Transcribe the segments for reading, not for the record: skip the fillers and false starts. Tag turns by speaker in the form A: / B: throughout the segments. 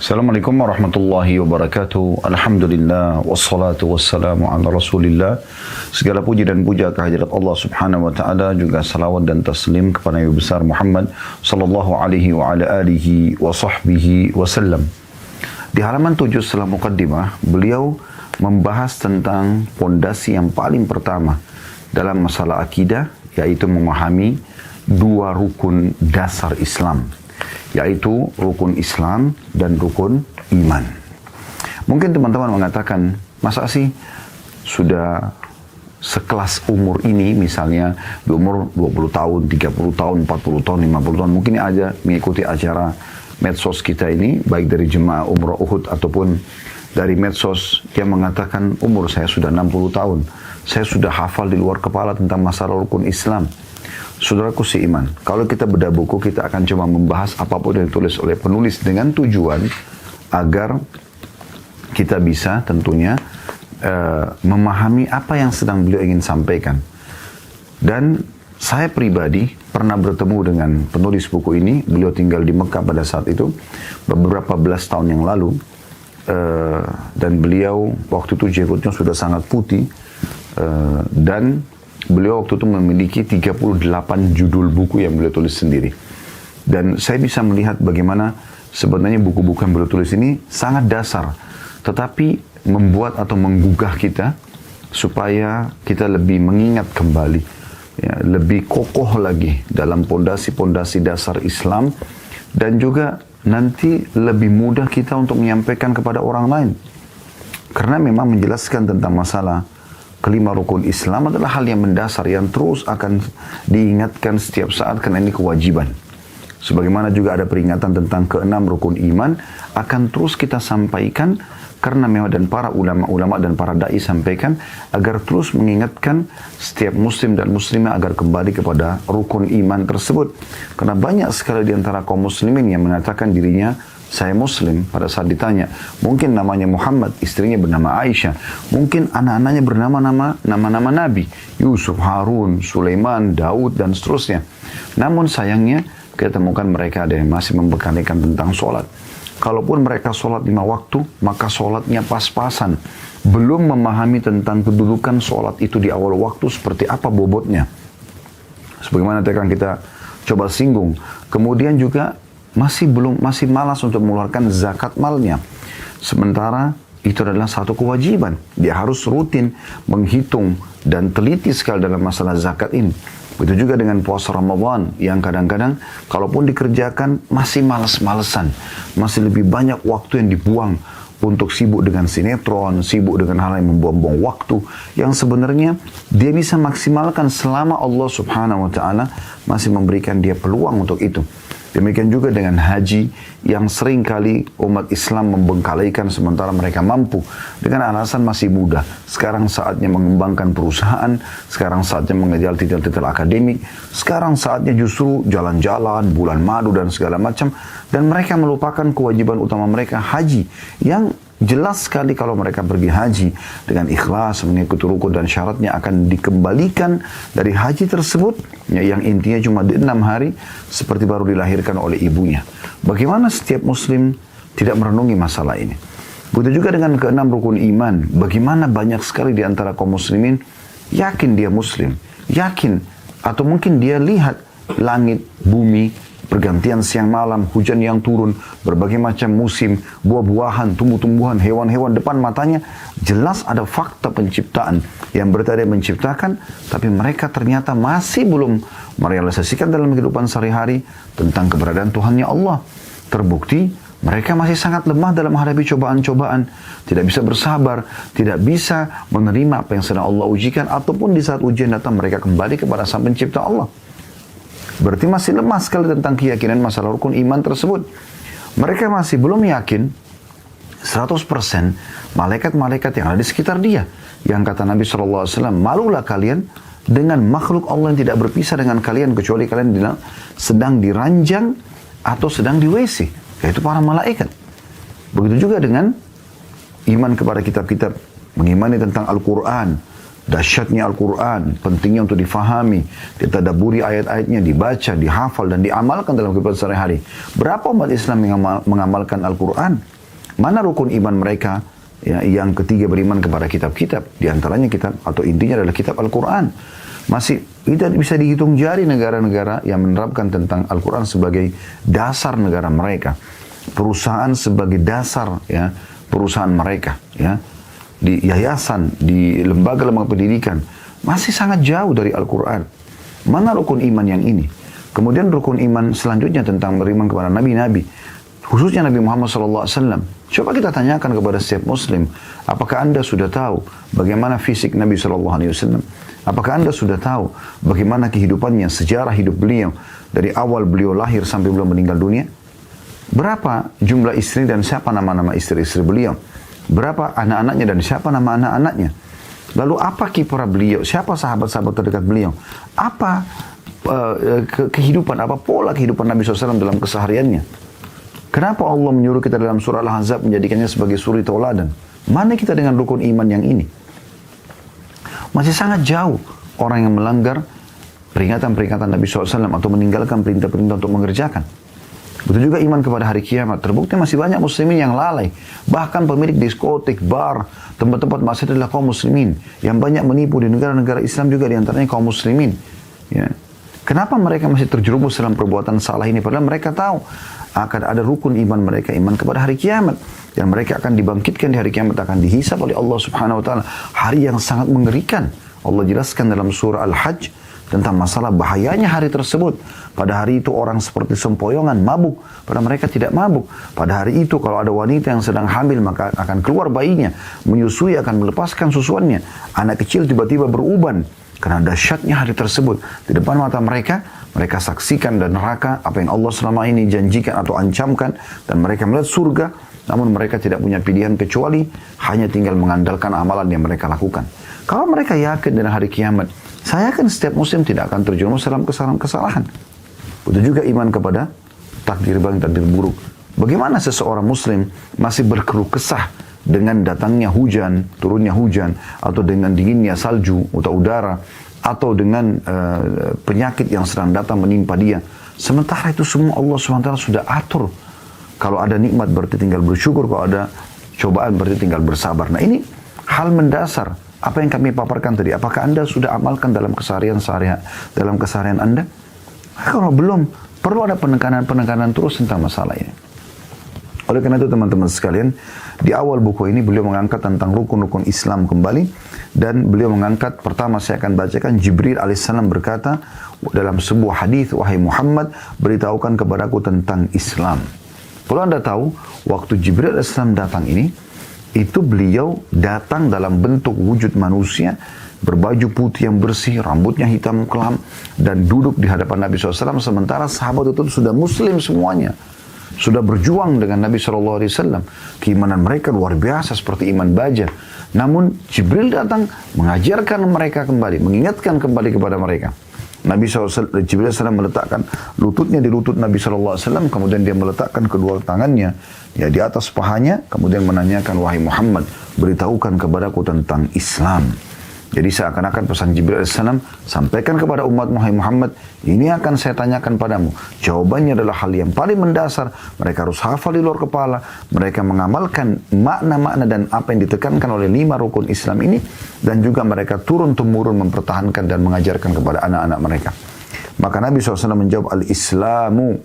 A: Assalamualaikum warahmatullahi wabarakatuh. Alhamdulillah wassalatu wassalamu ala Rasulillah. Segala puji dan puja kehadirat Allah Subhanahu wa taala, juga salawat dan taslim kepada Nabi besar Muhammad sallallahu alaihi wa ala alihi wa sahbihi wasallam. Di halaman 7 setelah muqaddimah, beliau membahas tentang pondasi yang paling pertama dalam masalah akidah, yaitu memahami dua rukun dasar Islam, yaitu rukun Islam dan rukun iman. Mungkin teman-teman mengatakan, masa sih sudah sekelas umur ini, misalnya di umur 20 tahun, 30 tahun, 40 tahun, 50 tahun, mungkin aja mengikuti acara medsos kita ini, baik dari jemaah umrah Uhud ataupun dari medsos yang mengatakan umur saya sudah 60 tahun, saya sudah hafal di luar kepala tentang masalah rukun Islam. Saudaraku seiman, kalau kita bedah buku, kita akan coba membahas apapun yang ditulis oleh penulis dengan tujuan agar kita bisa tentunya memahami apa yang sedang beliau ingin sampaikan. Dan saya pribadi pernah bertemu dengan penulis buku ini. Beliau tinggal di Mekah pada saat itu, beberapa belas tahun yang lalu. Dan beliau waktu itu jenggotnya sudah sangat putih. Dan beliau waktu itu memiliki 38 judul buku yang beliau tulis sendiri. Dan saya bisa melihat bagaimana sebenarnya buku-buku yang beliau tulis ini sangat dasar, tetapi membuat atau menggugah kita supaya kita lebih mengingat kembali, ya, lebih kokoh lagi dalam pondasi-pondasi dasar Islam, dan juga nanti lebih mudah kita untuk menyampaikan kepada orang lain. Karena memang menjelaskan tentang masalah kelima rukun Islam adalah hal yang mendasar, yang terus akan diingatkan setiap saat karena ini kewajiban. Sebagaimana juga ada peringatan tentang keenam rukun iman, akan terus kita sampaikan karena memang, dan para ulama-ulama dan para dai sampaikan agar terus mengingatkan setiap muslim dan muslimah agar kembali kepada rukun iman tersebut. Karena banyak sekali di antara kaum muslimin yang mengatakan dirinya saya muslim pada saat ditanya. Mungkin namanya Muhammad, istrinya bernama Aisyah. Mungkin anak-anaknya bernama nama-nama Nabi. Yusuf, Harun, Sulaiman, Daud, dan seterusnya. Namun sayangnya kita temukan mereka ada yang masih membekalikan tentang sholat. Kalaupun mereka sholat 5 waktu, maka sholatnya pas-pasan. Belum memahami tentang kedudukan sholat itu di awal waktu seperti apa bobotnya. Sebagaimana akan kita coba singgung. Kemudian juga masih malas untuk mengeluarkan zakat malnya. Sementara itu adalah satu kewajiban. Dia harus rutin menghitung dan teliti sekali dalam masalah zakat ini. Begitu juga dengan puasa Ramadan yang kadang-kadang kalaupun dikerjakan masih malas-malesan. Masih lebih banyak waktu yang dibuang untuk sibuk dengan sinetron, sibuk dengan hal yang membuang-buang waktu, yang sebenarnya dia bisa maksimalkan selama Allah Subhanahu wa taala masih memberikan dia peluang untuk itu. Demikian juga dengan haji yang sering kali umat Islam membengkalaikan sementara mereka mampu dengan alasan masih muda. Sekarang saatnya mengembangkan perusahaan, sekarang saatnya mengejar titel-titel akademik, sekarang saatnya justru jalan-jalan, bulan madu dan segala macam. Dan mereka melupakan kewajiban utama mereka, haji, yang jelas sekali kalau mereka pergi haji dengan ikhlas mengikuti rukun dan syaratnya akan dikembalikan dari haji tersebut, ya, yang intinya cuma di 6 hari seperti baru dilahirkan oleh ibunya. Bagaimana setiap muslim tidak merenungi masalah ini? Begitu juga dengan keenam rukun iman. Bagaimana banyak sekali di antara kaum muslimin yakin dia muslim, yakin atau mungkin dia lihat langit, bumi, pergantian siang malam, hujan yang turun, berbagai macam musim, buah-buahan, tumbuh-tumbuhan, hewan-hewan depan matanya. Jelas ada fakta penciptaan yang berarti ada yang menciptakan, tapi mereka ternyata masih belum merealisasikan dalam kehidupan sehari-hari tentang keberadaan Tuhannya Allah. Terbukti mereka masih sangat lemah dalam menghadapi cobaan-cobaan, tidak bisa bersabar, tidak bisa menerima apa yang sedang Allah ujikan, ataupun di saat ujian datang mereka kembali kepada Sang Pencipta Allah. Berarti masih lemah sekali tentang keyakinan masalah rukun iman tersebut. Mereka masih belum yakin 100% malaikat-malaikat yang ada di sekitar dia. Yang kata Nabi SAW, malulah kalian dengan makhluk Allah yang tidak berpisah dengan kalian kecuali kalian sedang diranjang atau sedang di WC, yaitu para malaikat. Begitu juga dengan iman kepada kitab-kitab, mengimani tentang Al-Quran, Dahsyatnya Al-Quran, pentingnya untuk difahami, ditadaburi ayat-ayatnya, dibaca, dihafal, dan diamalkan dalam kehidupan sehari-hari. Berapa umat Islam yang mengamalkan Al-Quran? Mana rukun iman mereka? Ya, yang ketiga beriman kepada kitab-kitab. Di antaranya kitab, atau intinya adalah kitab Al-Quran. Masih tidak bisa dihitung jari negara-negara yang menerapkan tentang Al-Quran sebagai dasar negara mereka. Perusahaan sebagai dasar ya perusahaan mereka. Ya. Di yayasan, di lembaga-lembaga pendidikan, masih sangat jauh dari Al-Quran. Mana rukun iman yang ini? Kemudian rukun iman selanjutnya tentang beriman kepada Nabi-Nabi, khususnya Nabi Muhammad SAW. Coba kita tanyakan kepada setiap Muslim, apakah Anda sudah tahu bagaimana fisik Nabi SAW? Apakah Anda sudah tahu bagaimana kehidupannya, sejarah hidup beliau, dari awal beliau lahir sampai beliau meninggal dunia? Berapa jumlah istri dan siapa nama-nama istri-istri beliau? Berapa anak-anaknya dan siapa nama anak-anaknya? Lalu apa kiprah beliau? Siapa sahabat-sahabat terdekat beliau? Apa kehidupan, apa pola kehidupan Nabi SAW dalam kesehariannya? Kenapa Allah menyuruh kita dalam surah Al-Ahzab menjadikannya sebagai suri tauladan? Mana kita dengan rukun iman yang ini? Masih sangat jauh orang yang melanggar peringatan-peringatan Nabi SAW atau meninggalkan perintah-perintah untuk mengerjakan. Betul juga iman kepada hari kiamat. Terbukti masih banyak muslimin yang lalai. Bahkan pemilik diskotik, bar, tempat-tempat maksiat adalah kaum muslimin. Yang banyak menipu di negara-negara Islam juga diantaranya kaum muslimin. Ya. Kenapa mereka masih terjerumus dalam perbuatan salah ini? Padahal mereka tahu akan ada rukun iman mereka, iman kepada hari kiamat. Dan mereka akan dibangkitkan di hari kiamat, akan dihisab oleh Allah Subhanahu Wa Taala. Hari yang sangat mengerikan. Allah jelaskan dalam surah Al-Hajj tentang masalah bahayanya hari tersebut. Pada hari itu orang seperti sempoyongan, mabuk. Pada mereka tidak mabuk. Pada hari itu kalau ada wanita yang sedang hamil, maka akan keluar bayinya. Menyusui, akan melepaskan susuannya. Anak kecil tiba-tiba beruban. Karena dahsyatnya hari tersebut. Di depan mata mereka, mereka saksikan dan neraka apa yang Allah selama ini janjikan atau ancamkan. Dan mereka melihat surga. Namun mereka tidak punya pilihan kecuali hanya tinggal mengandalkan amalan yang mereka lakukan. Kalau mereka yakin dengan hari kiamat, saya yakin setiap muslim tidak akan terjerumus dalam kesalahan-kesalahan. Betul juga iman kepada takdir baik, takdir buruk. Bagaimana seseorang muslim masih berkeluh kesah dengan datangnya hujan, turunnya hujan, atau dengan dinginnya salju atau udara, atau dengan penyakit yang sedang datang menimpa dia. Sementara itu semua Allah SWT sudah atur. Kalau ada nikmat berarti tinggal bersyukur, kalau ada cobaan berarti tinggal bersabar. Nah ini hal mendasar. Apa yang kami paparkan tadi, apakah Anda sudah amalkan dalam keseharian Anda? Kalau belum, perlu ada penekanan terus tentang masalah ini. Oleh karena itu teman-teman sekalian, di awal buku ini beliau mengangkat tentang rukun-rukun Islam kembali. Dan beliau mengangkat, pertama saya akan bacakan, Jibril alaihissalam berkata dalam sebuah hadis, wahai Muhammad, beritahukan kepadaku tentang Islam. Perlu Anda tahu, waktu Jibril alaihissalam datang ini, itu beliau datang dalam bentuk wujud manusia, berbaju putih yang bersih, rambutnya hitam kelam, dan duduk di hadapan Nabi SAW, sementara sahabat itu sudah muslim semuanya. Sudah berjuang dengan Nabi SAW. Keimanan mereka luar biasa seperti iman baja. Namun Jibril datang mengajarkan mereka kembali, mengingatkan kembali kepada mereka. Nabi SAW, Jibril SAW meletakkan lututnya di lutut Nabi SAW, kemudian dia meletakkan kedua tangannya ya di atas pahanya, kemudian menanyakan, wahai Muhammad, beritahukan kepadaku tentang Islam. Jadi seakan-akan pesan Jibril AS, sampaikan kepada umat Muhammad, ini akan saya tanyakan padamu. Jawabannya adalah hal yang paling mendasar. Mereka harus hafal di luar kepala. Mereka mengamalkan makna-makna dan apa yang ditekankan oleh 5 rukun Islam ini. Dan juga mereka turun-temurun mempertahankan dan mengajarkan kepada anak-anak mereka. Maka Nabi SAW menjawab, Al-Islamu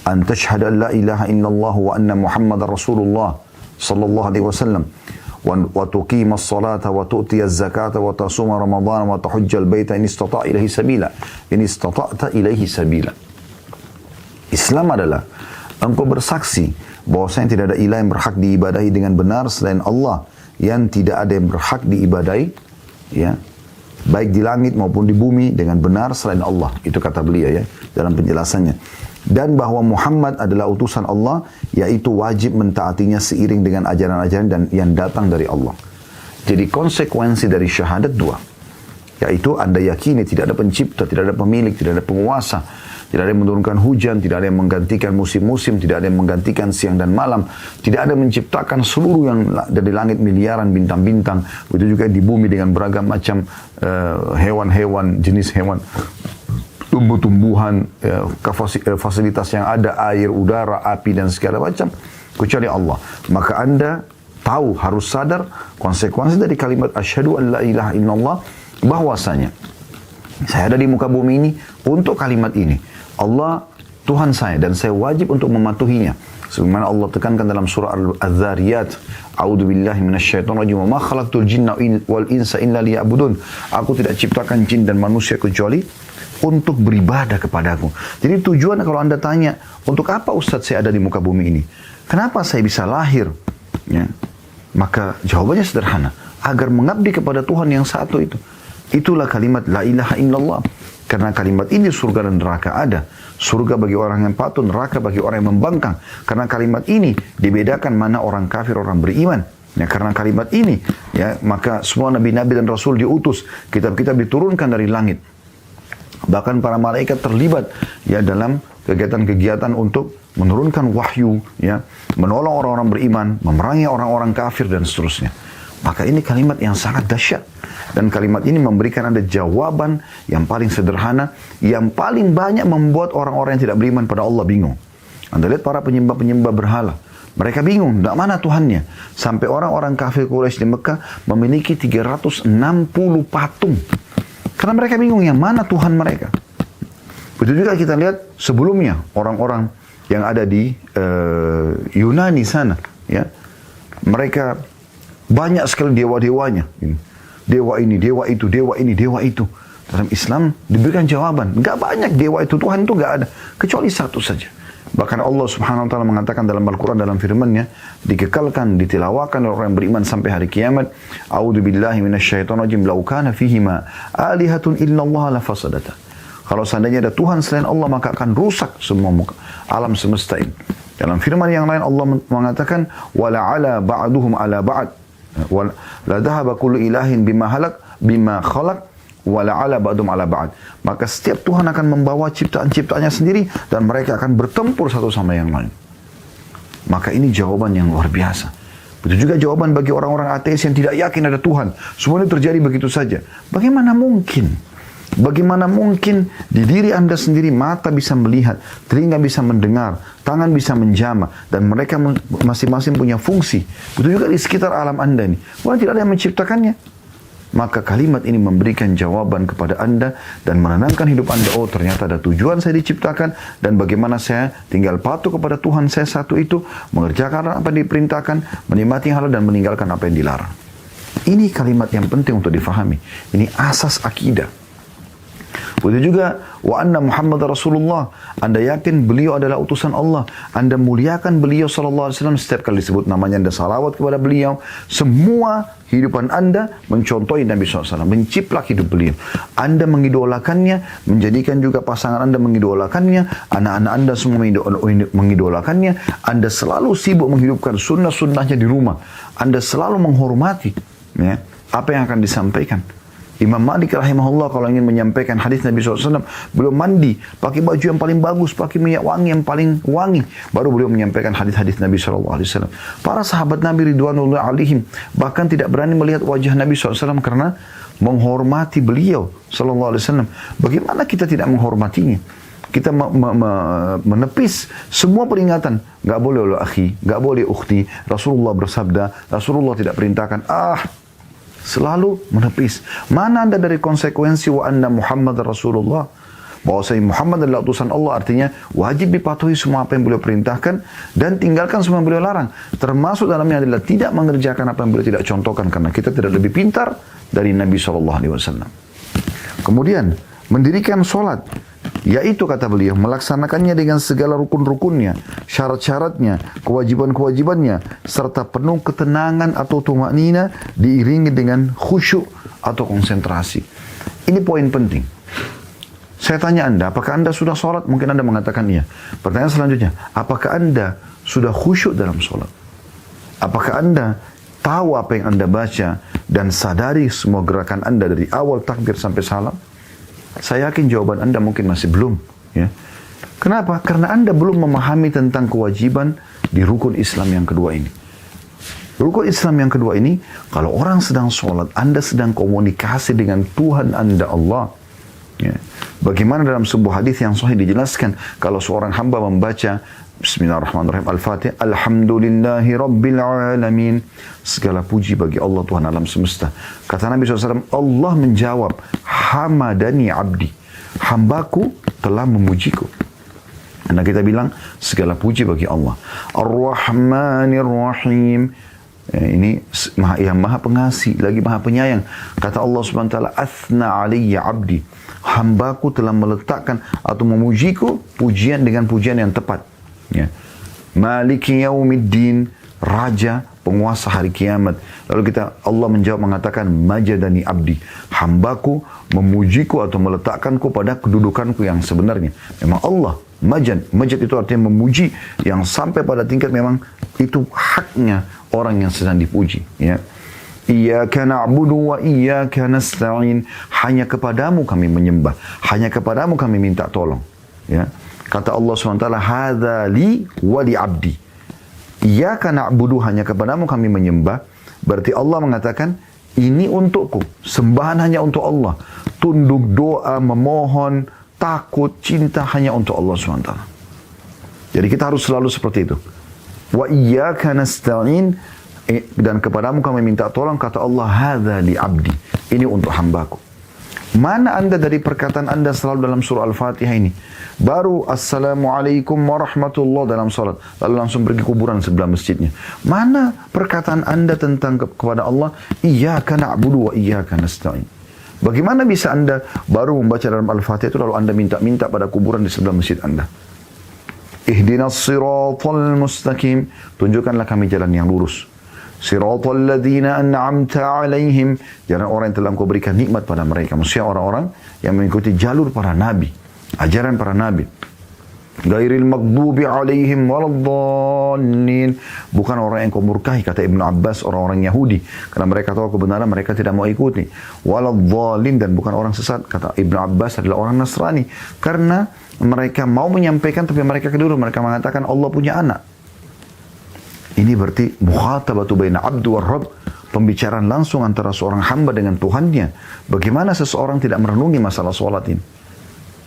A: an tashhada an la ilaha illallah wa anna Muhammad Rasulullah sallallahu alaihi wasallam. وتقيم الصلاة وتؤتي الزكاة وتصوم رمضان وتحج البيت إن استطاع إليه سبيلا إن استطعت إليه سبيلا. Islam adalah engkau bersaksi bahwasanya tidak ada ilah yang berhak diibadahi dengan benar selain Allah, yang tidak ada yang berhak diibadahi ya baik di langit maupun di bumi dengan benar selain Allah. Itu kata beliau ya dalam penjelasannya. Dan bahwa Muhammad adalah utusan Allah, yaitu wajib mentaatinya seiring dengan ajaran-ajaran dan yang datang dari Allah. Jadi konsekuensi dari syahadat 2, yaitu Anda yakini tidak ada pencipta, tidak ada pemilik, tidak ada penguasa, tidak ada yang menurunkan hujan, tidak ada yang menggantikan musim-musim, tidak ada yang menggantikan siang dan malam, tidak ada yang menciptakan seluruh yang dari langit miliaran bintang-bintang, begitu juga di bumi dengan beragam macam hewan-hewan, jenis hewan, tumbuh-tumbuhan, fasilitas yang ada, air, udara, api dan segala macam, kecuali Allah. Maka Anda tahu, harus sadar konsekuensi dari kalimat asyhadu an la ilaha illallah, bahwasanya saya ada di muka bumi ini untuk kalimat ini. Allah Tuhan saya dan saya wajib untuk mematuhinya. Sebagaimana Allah tekankan dalam surah Al-Dzariyat, A'udzu billahi minasyaitonir rajim, wa ma khalaqtul jinna wal insa illa liya'budun. Aku tidak ciptakan jin dan manusia kecuali untuk beribadah kepadaku. Jadi tujuan kalau Anda tanya, untuk apa Ustaz saya ada di muka bumi ini? Kenapa saya bisa lahir? Ya. Maka jawabannya sederhana, agar mengabdi kepada Tuhan yang satu itu. Itulah kalimat la ilaha illallah. Karena kalimat ini surga dan neraka ada. Surga bagi orang yang patuh, neraka bagi orang yang membangkang. Karena kalimat ini dibedakan mana orang kafir, orang beriman. Ya, karena kalimat ini, ya, maka semua nabi-nabi dan rasul diutus. Kitab-kitab diturunkan dari langit. Bahkan para malaikat terlibat ya dalam kegiatan-kegiatan untuk menurunkan wahyu, ya, menolong orang-orang beriman, memerangi orang-orang kafir dan seterusnya. Maka ini kalimat yang sangat dahsyat. Dan kalimat ini memberikan Anda jawaban yang paling sederhana, yang paling banyak membuat orang-orang yang tidak beriman pada Allah bingung. Anda lihat para penyembah-penyembah berhala. Mereka bingung, tidak mana Tuhannya. Sampai orang-orang kafir Quraisy di Mekah memiliki 360 patung. Karena mereka bingung yang mana Tuhan mereka. Begitu juga kita lihat sebelumnya orang-orang yang ada di Yunani sana. Ya, mereka banyak sekali dewa-dewanya. Dewa ini, dewa itu, dewa ini, dewa itu. Dalam Islam diberikan jawaban. Enggak banyak dewa itu, Tuhan itu enggak ada. Kecuali satu saja. Bahkan Allah subhanahu wa ta'ala mengatakan dalam Al-Quran, dalam firman-Nya, dikekalkan, ditilawakan oleh orang yang beriman sampai hari kiamat. A'udzu billahi minasyaitonir rajim. Lau kana fihima alihatun illallah la fasadata. Kalau seandainya ada Tuhan selain Allah, maka akan rusak semua alam semesta ini. Dalam firman yang lain Allah mengatakan, wala ala ba'duhum ala ba'd. La dhahaba kullu ilahin bima khalaq wa la ala ba'dum ala ba'd. Maka setiap Tuhan akan membawa ciptaan-ciptaannya sendiri dan mereka akan bertempur satu sama yang lain. Maka ini jawaban yang luar biasa. Begitu juga jawaban bagi orang-orang ateis yang tidak yakin ada Tuhan. Semua ini terjadi begitu saja. Bagaimana mungkin? Bagaimana mungkin di diri Anda sendiri mata bisa melihat, telinga bisa mendengar, tangan bisa menjamah, dan mereka masing-masing punya fungsi. Begitu juga di sekitar alam Anda ini. Bukan tidak ada yang menciptakannya. Maka kalimat ini memberikan jawaban kepada Anda dan menenangkan hidup Anda. Oh, ternyata ada tujuan saya diciptakan dan bagaimana saya tinggal patuh kepada Tuhan saya satu itu, mengerjakan apa yang diperintahkan, menikmati halal dan meninggalkan apa yang dilarang. Ini kalimat yang penting untuk difahami. Ini asas akidah. Begitu juga wa anna Muhammad Rasulullah. Anda yakin beliau adalah utusan Allah. Anda muliakan beliau sallallahu alaihi wasallam. Setiap kali disebut namanya Anda salawat kepada beliau. Semua hidupan Anda mencontohi Nabi SAW. Menciplak hidup beliau. Anda mengidolakannya. Menjadikan juga pasangan Anda mengidolakannya. Anak-anak Anda semua mengidolakannya. Anda selalu sibuk menghidupkan sunnah-sunnahnya di rumah. Anda selalu menghormati ya, apa yang akan disampaikan. Imam Malik rahimahullah kalau ingin menyampaikan hadis Nabi SAW, beliau mandi, pakai baju yang paling bagus, pakai minyak wangi yang paling wangi, baru beliau menyampaikan hadis-hadis Nabi SAW. Para sahabat Nabi ridwanullahi alaihim bahkan tidak berani melihat wajah Nabi SAW karena menghormati beliau SAW. Bagaimana kita tidak menghormatinya? Kita menepis semua peringatan. Gak boleh oleh akhi, gak boleh ukhti. Rasulullah bersabda, Rasulullah tidak perintahkan. Selalu menepis. Mana Anda dari konsekuensi wa anna Muhammad Rasulullah? Bahwa saya Muhammad adalah utusan Allah, artinya wajib dipatuhi semua apa yang beliau perintahkan dan tinggalkan semua yang beliau larang. Termasuk dalamnya adalah tidak mengerjakan apa yang beliau tidak contohkan, karena kita tidak lebih pintar dari Nabi SAW. Kemudian mendirikan sholat, yaitu kata beliau melaksanakannya dengan segala rukun-rukunnya, syarat-syaratnya, kewajiban-kewajibannya, serta penuh ketenangan atau tumaknina diiringi dengan khusyuk atau konsentrasi. Ini poin penting. Saya tanya Anda, apakah Anda sudah sholat? Mungkin Anda mengatakan iya. Pertanyaan selanjutnya, apakah Anda sudah khusyuk dalam sholat? Apakah Anda tahu apa yang Anda baca dan sadari semua gerakan Anda dari awal takbir sampai salam? Saya yakin jawaban Anda mungkin masih belum. Ya. Kenapa? Karena Anda belum memahami tentang kewajiban di rukun Islam yang kedua ini. Rukun Islam yang kedua ini, kalau orang sedang sholat, Anda sedang komunikasi dengan Tuhan Anda Allah. Ya. Bagaimana dalam sebuah hadis yang sahih dijelaskan, kalau seorang hamba membaca Bismillahirrahmanirrahim Al-Fatihah, Alhamdulillahi Rabbil Alamin, segala puji bagi Allah Tuhan alam semesta. Kata Nabi SAW, Allah menjawab, Hamadani abdi, hambaku telah memujiku. Karena kita bilang, segala puji bagi Allah. Ar-Rahmanir Rahim, ini yang maha pengasih, lagi maha penyayang. Kata Allah SWT, Athna aliyya abdi, hambaku telah meletakkan atau memujiku pujian dengan pujian yang tepat. Ya. Maliki yaumiddin, raja penguasa hari kiamat. Lalu Allah menjawab mengatakan, Majadani abdi, hambaku memujiku atau meletakkanku pada kedudukanku yang sebenarnya. Memang Allah Majad itu artinya memuji yang sampai pada tingkat memang itu haknya orang yang sedang dipuji. Ya. Iyyaka na'budu wa iyyaka nasta'in, hanya kepadamu kami menyembah, hanya kepadamu kami minta tolong. Ya. Kata Allah SWT, hadza li wa li abdi. Iyyaka na'budu, hanya kepadamu kami menyembah. Berarti Allah mengatakan, ini untukku, sembahan hanya untuk Allah. Tunduk doa, memohon, takut, cinta hanya untuk Allah SWT. Jadi kita harus selalu seperti itu. Wa iyyaka nasta'in, dan kepadamu kami minta tolong. Kata Allah, hadza li abdi, ini untuk hambaku. Mana Anda dari perkataan Anda selalu dalam surah Al-Fatihah ini? Baru Assalamualaikum warahmatullahi dalam salat, lalu langsung pergi kuburan sebelah masjidnya. Mana perkataan Anda tentang kepada Allah, Iyyaka na'budu wa iyyaka nasta'in? Bagaimana bisa Anda baru membaca dalam Al-Fatihah itu lalu Anda minta-minta pada kuburan di sebelah masjid Anda? Ihdinas siratal mustaqim, tunjukkanlah kami jalan yang lurus. Siratal ladzina an'amta alaihim, jalan orang yang telah Engkau berikan nikmat pada mereka. Maksudnya orang-orang yang mengikuti jalur para nabi, ajaran para nabi. Ghairil maghdubi alaihim waladdallin, bukan orang yang kau murkahi, kata Ibnu Abbas, orang-orang Yahudi, karena mereka tahu kebenaran, mereka tidak mau ikuti. Waladdallin, dan bukan orang sesat, kata Ibnu Abbas adalah orang Nasrani, karena mereka mau menyampaikan tapi mereka keliru, mereka mengatakan Allah punya anak. Ini berarti mukhatabatu baina abdu war rabb, pembicaraan langsung antara seorang hamba dengan Tuhannya. Bagaimana seseorang tidak merenungi masalah sholat ini?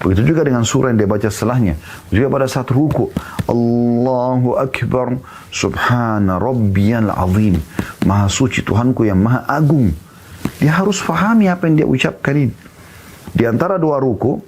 A: Begitu juga dengan surah yang dia baca setelahnya. Juga pada saat ruku, Allahu Akbar, Subhana Rabbiyal Azim, Maha suci Tuhanku yang Maha Agung. Dia harus fahami apa yang dia ucapkan ini. Di antara dua ruku,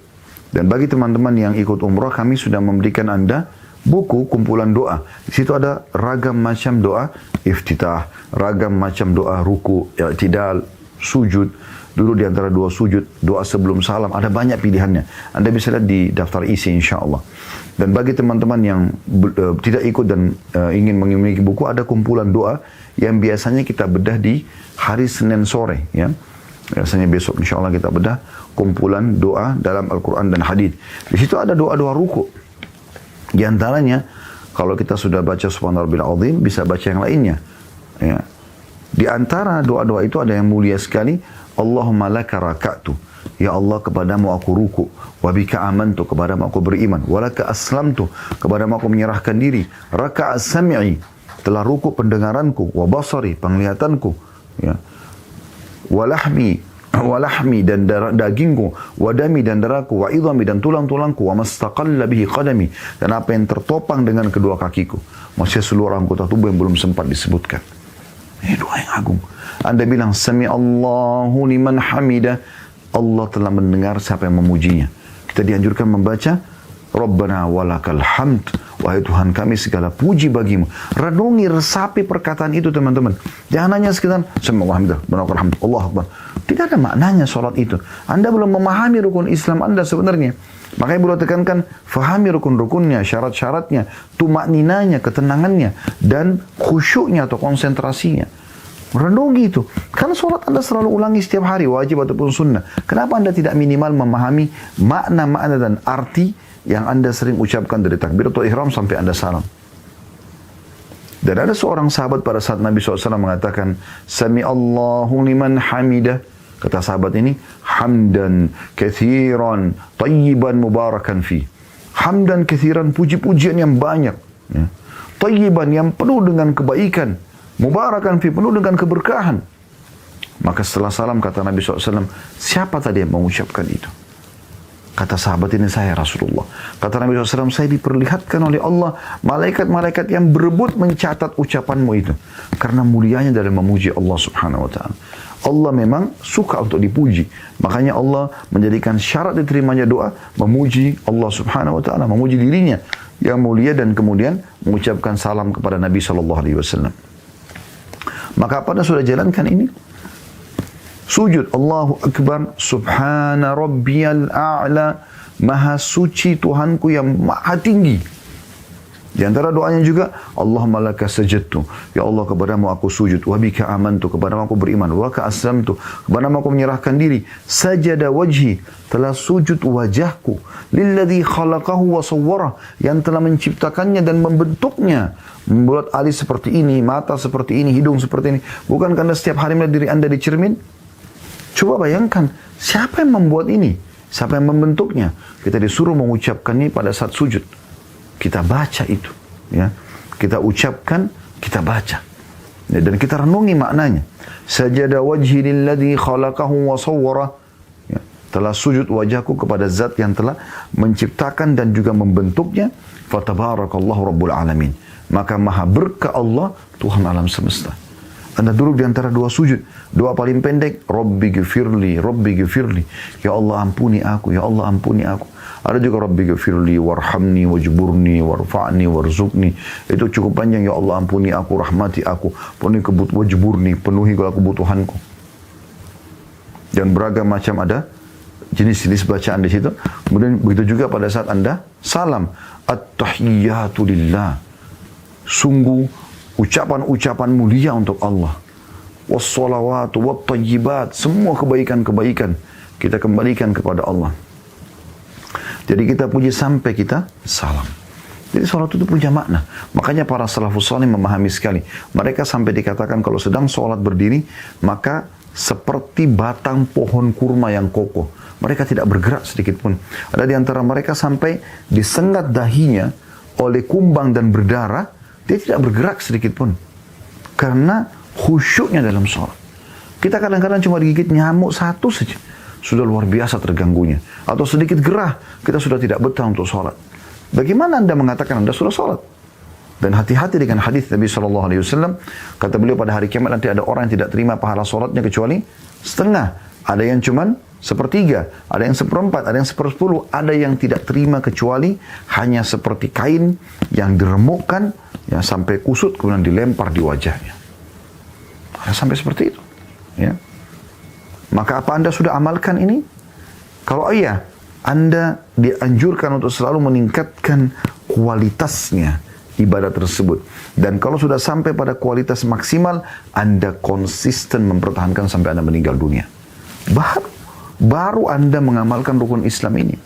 A: dan bagi teman-teman yang ikut umrah, kami sudah memberikan Anda buku kumpulan doa. Di situ ada ragam macam doa iftitah, ragam macam doa ruku, i'tidal, sujud. Dulu di antara dua sujud, doa sebelum salam, ada banyak pilihannya. Anda bisa lihat di daftar isi insyaAllah. Dan bagi teman-teman yang tidak ikut dan ingin memiliki buku, ada kumpulan doa yang biasanya kita bedah di hari Senin sore. Ya. Biasanya besok insyaAllah kita bedah kumpulan doa dalam Al-Quran dan Hadith. Di situ ada doa-doa ruku. Di antaranya, kalau kita sudah baca Subhanallah Rabbil Azim, bisa baca yang lainnya. Ya. Di antara doa-doa itu ada yang mulia sekali. Allahumma laka raka'tu. Ya Allah, kepadamu aku ruku. Wabika amantu, kepadamu aku beriman. Walaka aslamtu, kepadamu aku menyerahkan diri. Raka'a sam'i, telah ruku pendengaranku. Wabasari, penglihatanku. Ya. Walahmi, dan dagingku. Wadami, dan darahku. Wa idhami, dan tulang-tulangku. Wa mastaqalla bihi qadami, dan apa yang tertopang dengan kedua kakiku. Maksudnya seluruh anggota tubuh yang belum sempat disebutkan. Ini doa yang agung. Anda bilang, Sami Allahu liman hamidah, Allah telah mendengar siapa yang memujinya. Kita dianjurkan membaca, Rabbana walakal hamd, wahai Tuhan kami segala puji bagimu. Renungi, resapi perkataan itu teman-teman. Jangan hanya sekedar, Sami Allahu walakal hamd, Allah Akbar. Tidak ada maknanya sholat itu. Anda belum memahami rukun Islam Anda sebenarnya. Makanya beliau tekankan, fahami rukun-rukunnya, syarat-syaratnya, tumakninanya, ketenangannya, dan khusyuknya atau konsentrasinya. Renungi itu. Kan sholat Anda selalu ulangi setiap hari, wajib ataupun sunnah. Kenapa Anda tidak minimal memahami makna-makna dan arti yang Anda sering ucapkan dari takbiratul ihram sampai Anda salam? Dan ada seorang sahabat pada saat Nabi SAW mengatakan, Sami Allahu liman hamidah. Kata sahabat ini, hamdan kathiran tayyiban mubarakan fi. Hamdan kathiran, puji-pujian yang banyak. Ya. Tayyiban, yang penuh dengan kebaikan. Mubarakan fi, penuh dengan keberkahan. Maka setelah salam kata Nabi SAW, siapa tadi yang mengucapkan itu? Kata sahabat, ini saya Rasulullah. Kata Nabi SAW, saya diperlihatkan oleh Allah malaikat-malaikat yang berebut mencatat ucapanmu itu. Karena mulianya dalam memuji Allah Subhanahu Wa Taala. Allah memang suka untuk dipuji. Makanya Allah menjadikan syarat diterimanya doa, memuji Allah Subhanahu Wa Taala, memuji dirinya yang mulia, dan kemudian mengucapkan salam kepada Nabi SAW. Maka apa anda sudah jalankan ini? Sujud, Allahu Akbar, Subhana Rabbiyal A'la, Maha Suci Tuhanku yang maha tinggi. Di antara doanya juga, Allahumma laka sajadtu, ya Allah kepadamu aku sujud, wa bika amantu, kepadamu aku beriman, wa ka aslamtu, kepadamu aku menyerahkan diri, sajada wajhi, telah sujud wajahku, lilladzi khalaqahu wa sawwara, yang telah menciptakannya dan membentuknya, membuat alis seperti ini, mata seperti ini, hidung seperti ini. Bukankah anda setiap hari melihat diri anda di cermin? Coba bayangkan, siapa yang membuat ini? Siapa yang membentuknya? Kita disuruh mengucapkannya pada saat sujud. Kita baca itu, ya. Kita ucapkan, kita baca. Ya, dan kita renungi maknanya. Sajada wajhi lilladzi khalaqahu wa sawwara. Ya, telah sujud wajahku kepada zat yang telah menciptakan dan juga membentuknya. Fatabarakallahu rabbul alamin. Maka maha berkah Allah, Tuhan alam semesta. Anda duduk di antara dua sujud. Doa paling pendek, Rabbi gifirli, Rabbi gifirli. Ya Allah ampuni aku, ya Allah ampuni aku. Ada juga Rabbi gifirli, warhamni, wajburni, warfa'ni, warzukni. Itu cukup panjang, ya Allah ampuni aku, rahmati aku. Penuhi wajburni, penuhi kebutuhanku. Dan beragam macam ada jenis-jenis bacaan di situ. Kemudian begitu juga pada saat Anda salam. At-tahiyyatu lillah. Sungguh ucapan-ucapan mulia untuk Allah. Wassalawatu wattayyibat, semua kebaikan-kebaikan kita kembalikan kepada Allah. Jadi kita puji sampai kita salam. Jadi salat itu punya makna. Makanya para salafus salih memahami sekali. Mereka sampai dikatakan kalau sedang salat berdiri, maka seperti batang pohon kurma yang kokoh. Mereka tidak bergerak sedikit pun. Ada di antara mereka sampai disengat dahinya oleh kumbang dan berdarah, dia tidak bergerak sedikit pun. Karena khusyuknya dalam sholat. Kita kadang-kadang cuma digigit nyamuk satu saja, sudah luar biasa terganggunya. Atau sedikit gerah, kita sudah tidak betah untuk sholat. Bagaimana anda mengatakan anda sudah sholat? Dan hati-hati dengan hadis Nabi SAW. Kata beliau pada hari kiamat nanti ada orang yang tidak terima pahala sholatnya kecuali setengah. Ada yang cuma sepertiga, ada yang seperempat, ada yang sepersepuluh. Ada yang tidak terima kecuali hanya seperti kain yang diremukkan, ya, sampai kusut kemudian dilempar di wajahnya. Sampai seperti itu, ya. Maka apa anda sudah amalkan ini? Kalau iya, anda dianjurkan untuk selalu meningkatkan kualitasnya ibadah tersebut. Dan kalau sudah sampai pada kualitas maksimal, anda konsisten mempertahankan sampai anda meninggal dunia. Baru anda mengamalkan rukun Islam ini.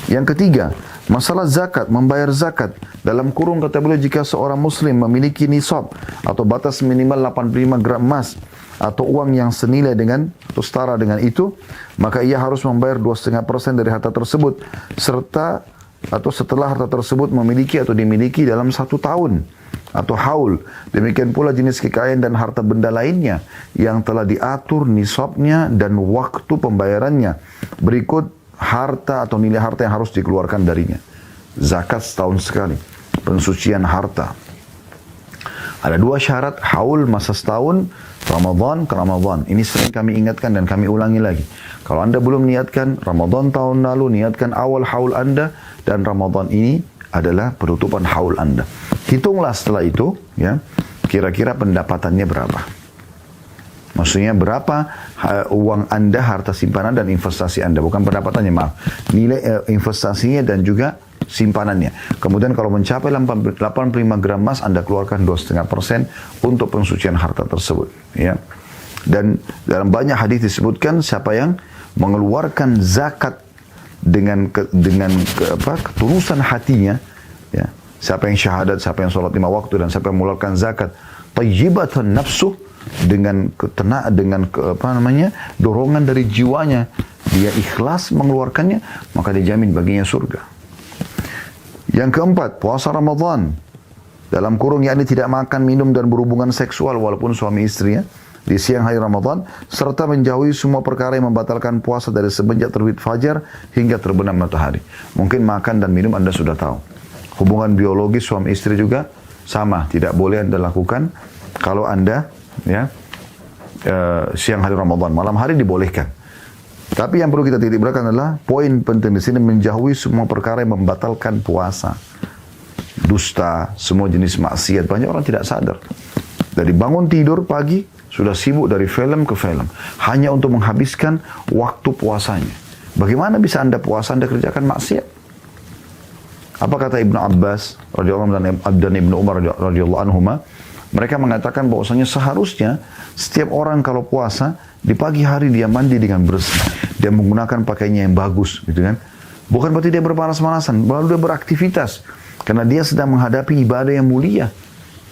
A: Yang ketiga, masalah zakat, membayar zakat. Dalam kurung kata beliau, jika seorang muslim memiliki nisab atau batas minimal 85 gram emas atau uang yang senilai dengan atau setara dengan itu, maka ia harus membayar 2,5% dari harta tersebut serta atau setelah harta tersebut memiliki atau dimiliki dalam 1 tahun atau haul. Demikian pula jenis kekayaan dan harta benda lainnya yang telah diatur nisabnya dan waktu pembayarannya. Berikut harta atau nilai harta yang harus dikeluarkan darinya. Zakat setahun sekali. Pensucian harta. Ada 2 syarat, haul masa setahun, Ramadan ke Ramadan. Ini sering kami ingatkan dan kami ulangi lagi. Kalau anda belum niatkan Ramadan tahun lalu, niatkan awal haul anda, dan Ramadan ini adalah penutupan haul anda. Hitunglah setelah itu, ya, kira-kira pendapatannya berapa. Maksudnya berapa uang anda, harta simpanan dan investasi anda. Bukan pendapatannya, maaf. Nilai investasinya dan juga simpanannya. Kemudian kalau mencapai 85 gram emas, anda keluarkan 2,5% untuk pensucian harta tersebut. Ya. Dan dalam banyak hadis disebutkan siapa yang mengeluarkan zakat dengan ketulusan hatinya, ya. Siapa yang syahadat, siapa yang sholat 5 waktu, dan siapa yang mengeluarkan zakat, tayyibatan nafsuh, dengan dorongan dari jiwanya, dia ikhlas mengeluarkannya, maka dijamin baginya surga. Yang keempat, puasa Ramadan. Dalam kurung yakni tidak makan, minum dan berhubungan seksual walaupun suami istri ya, di siang hari Ramadan, serta menjauhi semua perkara yang membatalkan puasa dari semenjak terbit fajar hingga terbenam matahari. Mungkin makan dan minum Anda sudah tahu. Hubungan biologis suami istri juga sama, tidak boleh Anda lakukan kalau Anda ya siang hari Ramadan, malam hari dibolehkan. Tapi yang perlu kita titik beratkan adalah poin penting di sini, menjauhi semua perkara yang membatalkan puasa. Dusta, semua jenis maksiat. Banyak orang tidak sadar. Dari bangun tidur pagi, sudah sibuk dari film ke film. Hanya untuk menghabiskan waktu puasanya. Bagaimana bisa Anda puasa, Anda kerjakan maksiat? Apa kata Ibnu Abbas radhiyallahu anhu dan Ibnu Umar radhiyallahu anhuma? Mereka mengatakan bahwasanya seharusnya setiap orang kalau puasa, di pagi hari dia mandi dengan bersih. Dia menggunakan pakaiannya yang bagus, gitu kan? Bukan berarti dia berpanas-panasan, lalu dia beraktivitas. Karena dia sedang menghadapi ibadah yang mulia.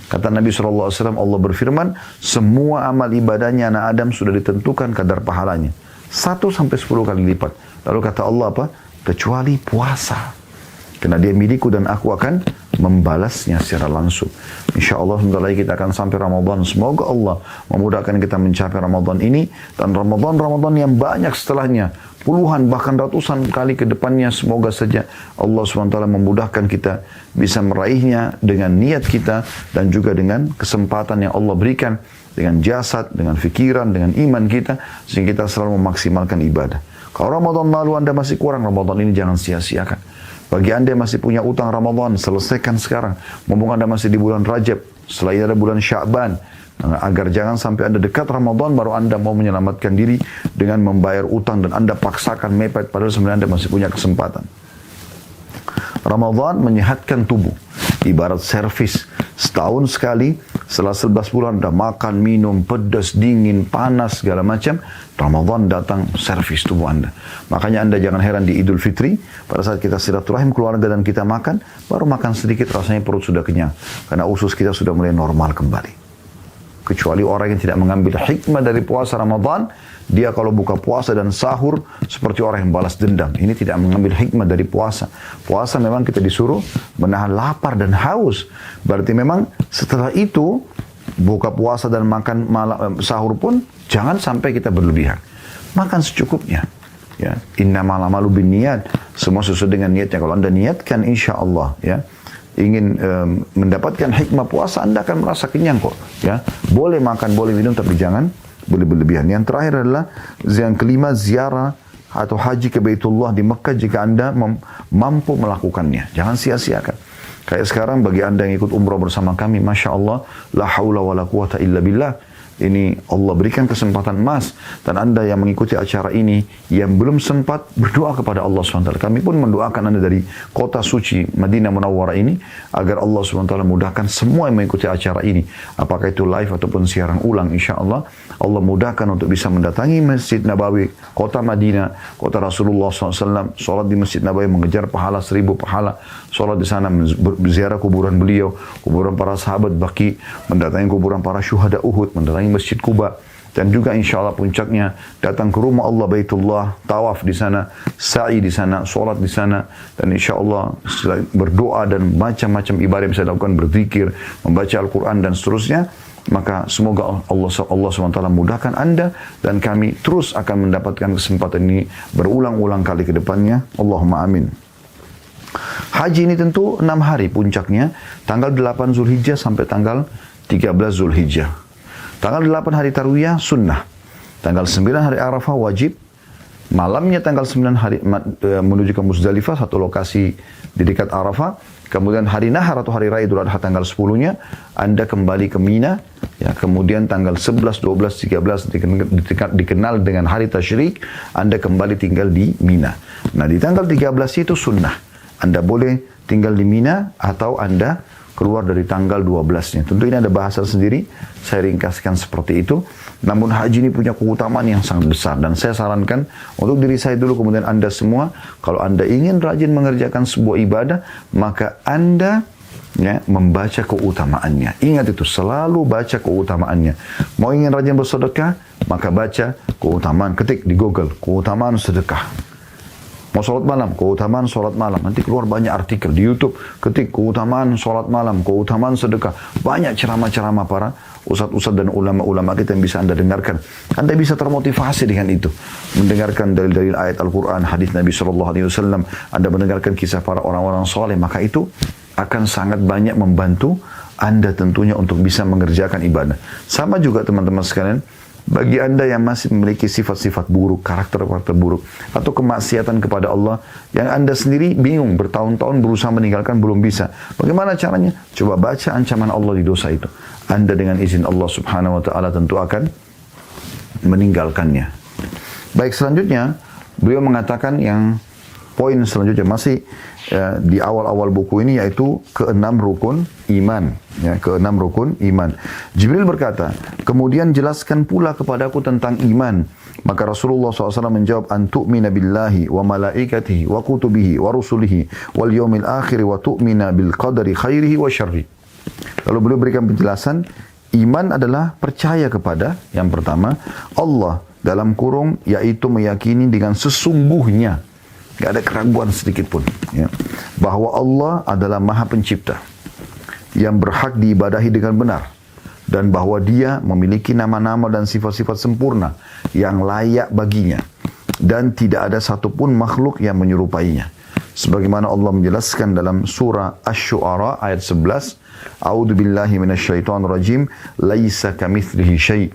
A: Kata Nabi SAW, Allah berfirman, semua amal ibadahnya anak Adam sudah ditentukan kadar pahalanya. 1-10 kali lipat. Lalu kata Allah apa? Kecuali puasa. Karena dia milikku dan aku akan membalasnya secara langsung. InsyaAllah sebentar lagi kita akan sampai Ramadan. Semoga Allah memudahkan kita mencapai Ramadan ini. Dan Ramadan yang banyak setelahnya. Puluhan bahkan ratusan kali ke depannya. Semoga saja Allah SWT memudahkan kita bisa meraihnya dengan niat kita. Dan juga dengan kesempatan yang Allah berikan. Dengan jasad, dengan fikiran, dengan iman kita. Sehingga kita selalu memaksimalkan ibadah. Kalau Ramadan lalu Anda masih kurang, Ramadan ini jangan sia-siakan. Bagi Anda yang masih punya utang Ramadan, selesaikan sekarang. Mumpung Anda masih di bulan Rajab, setelah ini ada bulan Sya'ban. Agar jangan sampai Anda dekat Ramadan, baru Anda mau menyelamatkan diri dengan membayar utang dan Anda paksakan mepet, padahal sebenarnya Anda masih punya kesempatan. Ramadan menyehatkan tubuh. Ibarat servis. Setahun sekali, setelah 11 bulan Anda makan, minum, pedas, dingin, panas, segala macam. Ramadan datang servis tubuh Anda. Makanya Anda jangan heran di Idul Fitri, pada saat kita silaturahim keluarga dan kita makan, baru makan sedikit rasanya perut sudah kenyang. Karena usus kita sudah mulai normal kembali. Kecuali orang yang tidak mengambil hikmah dari puasa Ramadan, dia kalau buka puasa dan sahur seperti orang yang balas dendam. Ini tidak mengambil hikmah dari puasa. Puasa memang kita disuruh menahan lapar dan haus. Berarti memang setelah itu buka puasa dan makan sahur pun jangan sampai kita berlebihan. Makan secukupnya. Ya, innamal a'malu binniyat. Semua sesuai dengan niatnya. Kalau Anda niatkan insya-Allah ya, ingin mendapatkan hikmah puasa, Anda akan merasa kenyang kok. Ya, boleh makan, boleh minum, tapi jangan boleh berlebihan. Yang terakhir adalah yang kelima, ziarah atau haji ke Baitullah di Mekah jika Anda mampu melakukannya. Jangan sia-siakan. Kayak sekarang bagi Anda yang ikut umrah bersama kami, Masya Allah, la haula wa la quwata illa billah. Ini Allah berikan kesempatan emas. Dan Anda yang mengikuti acara ini, yang belum sempat, berdoa kepada Allah SWT. Kami pun mendoakan Anda dari kota suci Madinah Munawwarah ini, agar Allah SWT mudahkan semua yang mengikuti acara ini. Apakah itu live ataupun siaran ulang, insya Allah. Allah mudahkan untuk bisa mendatangi Masjid Nabawi, kota Madinah, kota Rasulullah SAW. Sholat di Masjid Nabawi mengejar pahala 1000 pahala. Sholat di sana, berziarah kuburan beliau, kuburan para sahabat Baqi, mendatangi kuburan para syuhada Uhud, mendatangi Masjid Quba, dan juga insya Allah puncaknya datang ke rumah Allah Baitullah, tawaf di sana, sa'i di sana, sholat di sana, dan insya Allah berdoa dan macam-macam ibadah yang bisa dilakukan, berzikir, membaca Al-Quran dan seterusnya. Maka semoga Allah SWT mudahkan Anda dan kami terus akan mendapatkan kesempatan ini berulang-ulang kali ke depannya. Allahumma amin. Haji ini tentu 6 hari puncaknya, tanggal 8 Zulhijjah sampai tanggal 13 Zulhijjah. Tanggal 8 hari Tarwiyah sunnah. Tanggal 9 hari Arafah wajib. Malamnya tanggal 9 hari menuju ke Muzdalifah, satu lokasi di dekat Arafah. Kemudian hari Nahar atau hari Raya Idul Adha tanggal 10-nya Anda kembali ke Mina. Ya, kemudian tanggal 11, 12, 13 dikenal dengan hari Tasyrik, Anda kembali tinggal di Mina. Nah, di tanggal 13 itu sunnah. Anda boleh tinggal di Mina atau Anda keluar dari tanggal 12-nya. Tentu ini ada bahasa sendiri, saya ringkaskan seperti itu. Namun haji ini punya keutamaan yang sangat besar. Dan saya sarankan untuk diri saya dulu, kemudian Anda semua, kalau Anda ingin rajin mengerjakan sebuah ibadah, maka Anda ya, membaca keutamaannya. Ingat itu, selalu baca keutamaannya. Mau ingin rajin bersedekah, maka baca keutamaan. Ketik di Google, keutamaan sedekah. Mau sholat malam, keutamaan sholat malam. Nanti keluar banyak artikel di YouTube. Ketik keutamaan sholat malam, keutamaan sedekah. Banyak ceramah-ceramah para ustadz-ustadz dan ulama-ulama kita yang bisa Anda dengarkan. Anda bisa termotivasi dengan itu. Mendengarkan dalil-dalil ayat Al-Quran, hadis Nabi SAW. Anda mendengarkan kisah para orang-orang soleh. Maka itu akan sangat banyak membantu Anda tentunya untuk bisa mengerjakan ibadah. Sama juga teman-teman sekalian. Bagi Anda yang masih memiliki sifat-sifat buruk, karakter-karakter buruk, atau kemaksiatan kepada Allah, yang Anda sendiri bingung, bertahun-tahun berusaha meninggalkan, belum bisa. Bagaimana caranya? Coba baca ancaman Allah di dosa itu. Anda dengan izin Allah subhanahu wa ta'ala tentu akan meninggalkannya. Baik, selanjutnya, beliau mengatakan yang poin selanjutnya masih di awal-awal buku ini, yaitu keenam rukun iman. Ya, keenam rukun iman. Jibril berkata, kemudian jelaskan pula kepadaku tentang iman. Maka Rasulullah SAW menjawab, an tu'mina billahi wa malaikatihi wa kutubihi wa rusulihi wal yawmil akhir wa tu'mina bil qadari khairihi wa syarri. Lalu beliau berikan penjelasan, iman adalah percaya kepada, yang pertama, Allah dalam kurung, yaitu meyakini dengan sesungguhnya, gak ada keraguan sedikit pun, ya, bahwa Allah adalah Maha Pencipta yang berhak diibadahi dengan benar, dan bahwa Dia memiliki nama-nama dan sifat-sifat sempurna yang layak baginya, dan tidak ada satupun makhluk yang menyerupainya. Sebagaimana Allah menjelaskan dalam surah Asy-Syu'ara ayat 11, A'udzu billahi minasyaitonir rajim, laisa kamitslihi syai',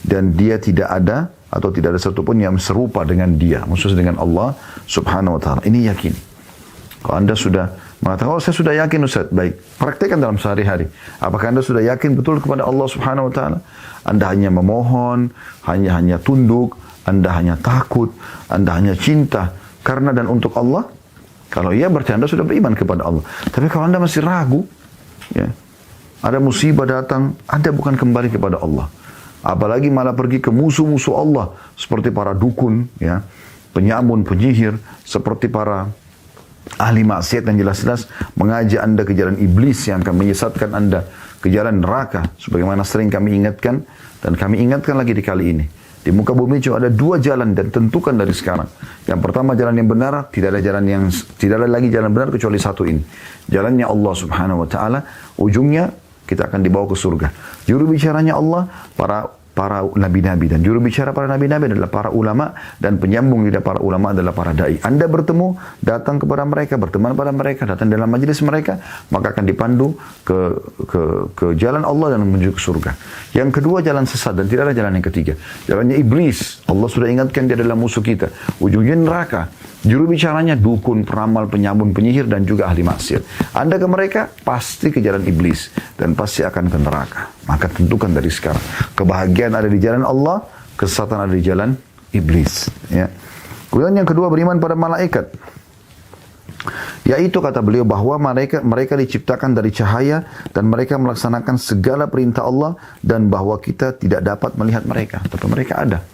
A: dan Dia tidak ada atau tidak ada satupun yang serupa dengan Dia, maksudnya dengan Allah subhanahu wa ta'ala. Ini yakin. Kalau Anda sudah mengatakan, oh saya sudah yakin Ustaz, baik, praktekkan dalam sehari-hari. Apakah Anda sudah yakin betul kepada Allah subhanahu wa ta'ala? Anda hanya memohon, hanya tunduk, Anda hanya takut, Anda hanya cinta karena dan untuk Allah? Kalau iya berarti Anda sudah beriman kepada Allah. Tapi kalau Anda masih ragu, ya, ada musibah datang, Anda bukan kembali kepada Allah. Apalagi malah pergi ke musuh-musuh Allah, seperti para dukun, ya, penyamun, penyihir, seperti para ahli maksiat yang jelas-jelas mengajak Anda ke jalan iblis yang akan menyesatkan Anda ke jalan neraka. Sebagaimana sering kami ingatkan, dan kami ingatkan lagi di kali ini. Di muka bumi cuma ada dua jalan, dan tentukan dari sekarang. Yang pertama jalan yang benar, tidak ada lagi jalan benar kecuali satu ini. Jalannya Allah subhanahu wa ta'ala, ujungnya kita akan dibawa ke surga. Juru bicaranya Allah, para nabi-nabi, dan juru bicara para nabi-nabi adalah para ulama, dan penyambung lidah para ulama adalah para dai. Anda bertemu, datang kepada mereka, berteman pada mereka, datang dalam majelis mereka, maka akan dipandu ke jalan Allah dan menuju ke surga. Yang kedua jalan sesat, dan tidak ada jalan yang ketiga. Jalannya iblis. Allah sudah ingatkan dia adalah musuh kita. Ujungnya neraka. Juru bicaranya dukun, peramal, penyamun, penyihir, dan juga ahli maksiat. Anda ke mereka, pasti ke jalan iblis. Dan pasti akan ke neraka. Maka tentukan dari sekarang. Kebahagiaan ada di jalan Allah, kesesatan ada di jalan iblis. Ya. Kemudian yang kedua, beriman pada malaikat. Yaitu kata beliau bahwa mereka diciptakan dari cahaya, dan mereka melaksanakan segala perintah Allah, dan bahwa kita tidak dapat melihat mereka. Tapi mereka ada.